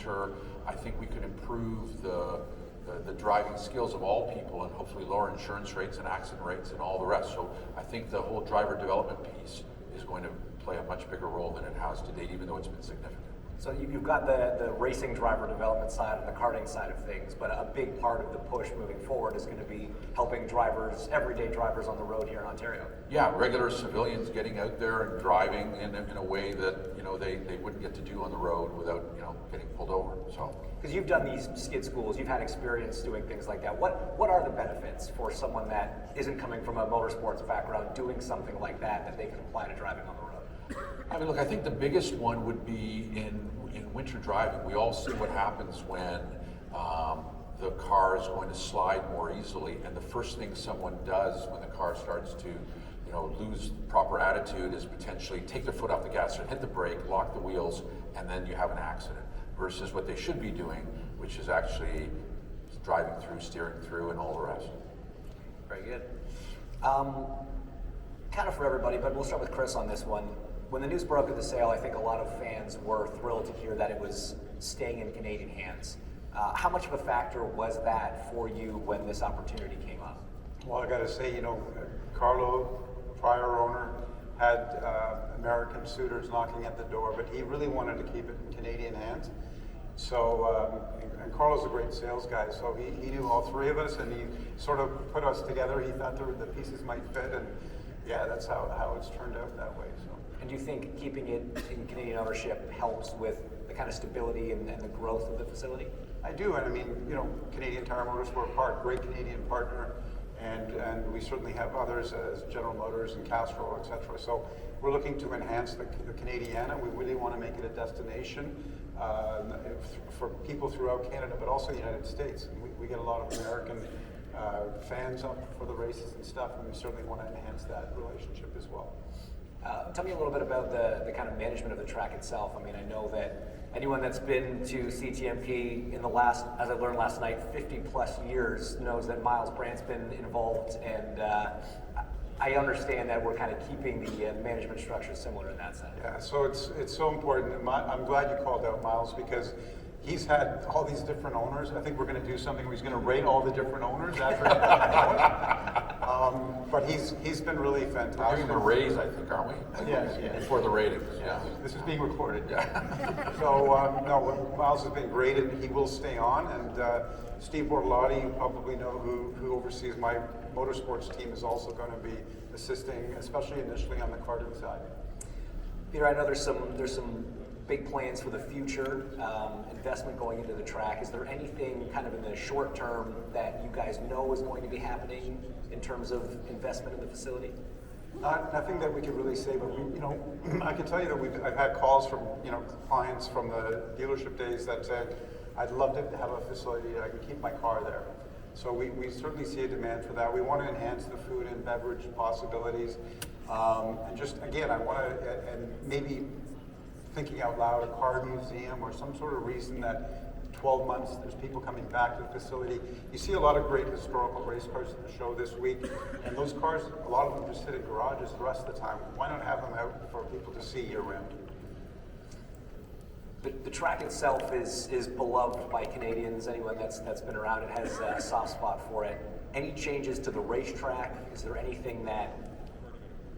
winter. I think we could improve the driving skills of all people and hopefully lower insurance rates and accident rates and all the rest. So I think the whole driver development piece is going to play a much bigger role than it has to date, even though it's been significant. So you've got the racing driver development side and the karting side of things, but a big part of the push moving forward is going to be helping drivers, everyday drivers on the road here in Ontario. Yeah, regular civilians getting out there and driving in a way that they wouldn't get to do on the road without getting pulled over. So. Because you've done these skid schools, you've had experience doing things like that. What are the benefits for someone that isn't coming from a motorsports background doing something like that they can apply to driving on the road? I mean, look, I think the biggest one would be in winter driving. We all see what happens when the car is going to slide more easily, and the first thing someone does when the car starts to lose proper attitude is potentially take their foot off the gas and hit the brake, lock the wheels, and then you have an accident. Versus what they should be doing, which is actually driving through, steering through, and all the rest. Very good. Kind of for everybody, but we'll start with Chris on this one. When the news broke of the sale, I think a lot of fans were thrilled to hear that it was staying in Canadian hands. How much of a factor was that for you when this opportunity came up? Well, I got to say, Carlo, prior owner, had American suitors knocking at the door, but he really wanted to keep it in Canadian hands. So, and Carlo's a great sales guy, so he knew all three of us, and he sort of put us together. He thought the pieces might fit, and yeah, that's how it's turned out that way. So. And do you think keeping it in Canadian ownership helps with the kind of stability and the growth of the facility? I do, and I mean, Canadian Tire Motorsport Park, great Canadian partner, and we certainly have others as General Motors and Castrol, etc. So we're looking to enhance the Canadiana. We really want to make it a destination for people throughout Canada, but also the United States. And we get a lot of American fans up for the races and stuff, and we certainly want to enhance that relationship as well. Tell me a little bit about the kind of management of the track itself. I mean, I know that anyone that's been to CTMP in the last, as I learned last night, 50 plus years knows that Miles Brandt's been involved, and I understand that we're kind of keeping the management structure similar in that sense. Yeah, so it's so important. I'm glad you called out Miles because he's had all these different owners. I think we're going to do something where he's going to rate all the different owners after. But he's been really fantastic. We're giving him a raise, I think, aren't we? Yeah. For the ratings. Yeah. This is being recorded. Yeah. So no, Miles has been great, and he will stay on. And Steve Bortolotti, you probably know, who oversees my motorsports team, is also going to be assisting, especially initially on the karting side. Peter, I know there's some big plans for the future, investment going into the track. Is there anything kind of in the short term that you guys know is going to be happening in terms of investment in the facility? Nothing that we can really say, but I can tell you that I've had calls from clients from the dealership days that said, "I'd love to have a facility that I can keep my car there." So we certainly see a demand for that. We want to enhance the food and beverage possibilities, and just again, I want to and maybe thinking out loud, a car museum or some sort of reason that 12 months there's people coming back to the facility. You see a lot of great historical race cars at the show this week, and those cars, a lot of them just sit in garages the rest of the time. Why not have them out for people to see year round? The track itself is beloved by Canadians. Anyone that's been around it has a soft spot for it. Any changes to the racetrack? Is there anything that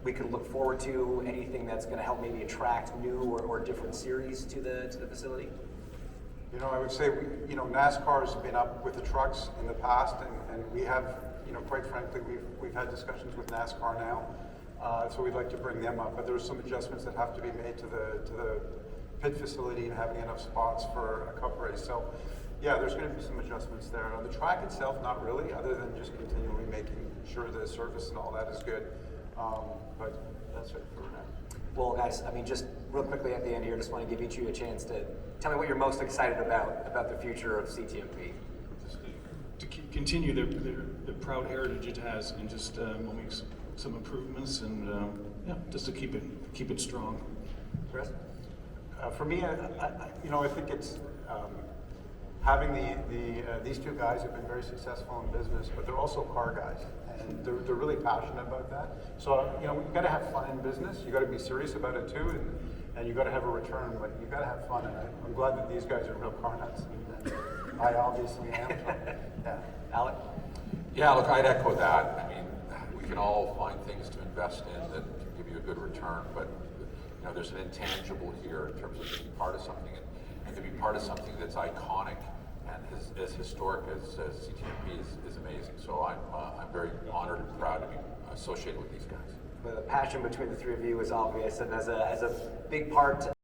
we could look forward to? Anything that's going to help maybe attract new or different series to the facility? I would say NASCAR's been up with the trucks in the past, and we have quite frankly we've had discussions with NASCAR now, so we'd like to bring them up. But there's some adjustments that have to be made to the pit facility and having enough spots for a cup race. So yeah, there's going to be some adjustments there. On the track itself, not really, other than just continually making sure the surface and all that is good. But that's it for now. Well, guys, I mean, just real quickly at the end here, just want to give each of you a chance to tell me what you're most excited about the future of CTMP. To continue the proud heritage it has, and just we'll make some improvements, and just to keep it strong. Chris? For me, I think it's having these two guys have been very successful in business, but they're also car guys, and they're really passionate about that. So we've got to have fun in business. You got to be serious about it too, and you got to have a return, but you got to have fun. And I'm glad that these guys are real car nuts. And I obviously am. So, yeah. Alek? Yeah, look, I'd echo that. I mean, we can all find things to invest in that give you a good return, but you know, there's an intangible here in terms of being part of something, and to be part of something that's iconic and as historic as CTMP is amazing. So I'm very honored and proud to be associated with these guys. The passion between the three of you is obvious, and as a big part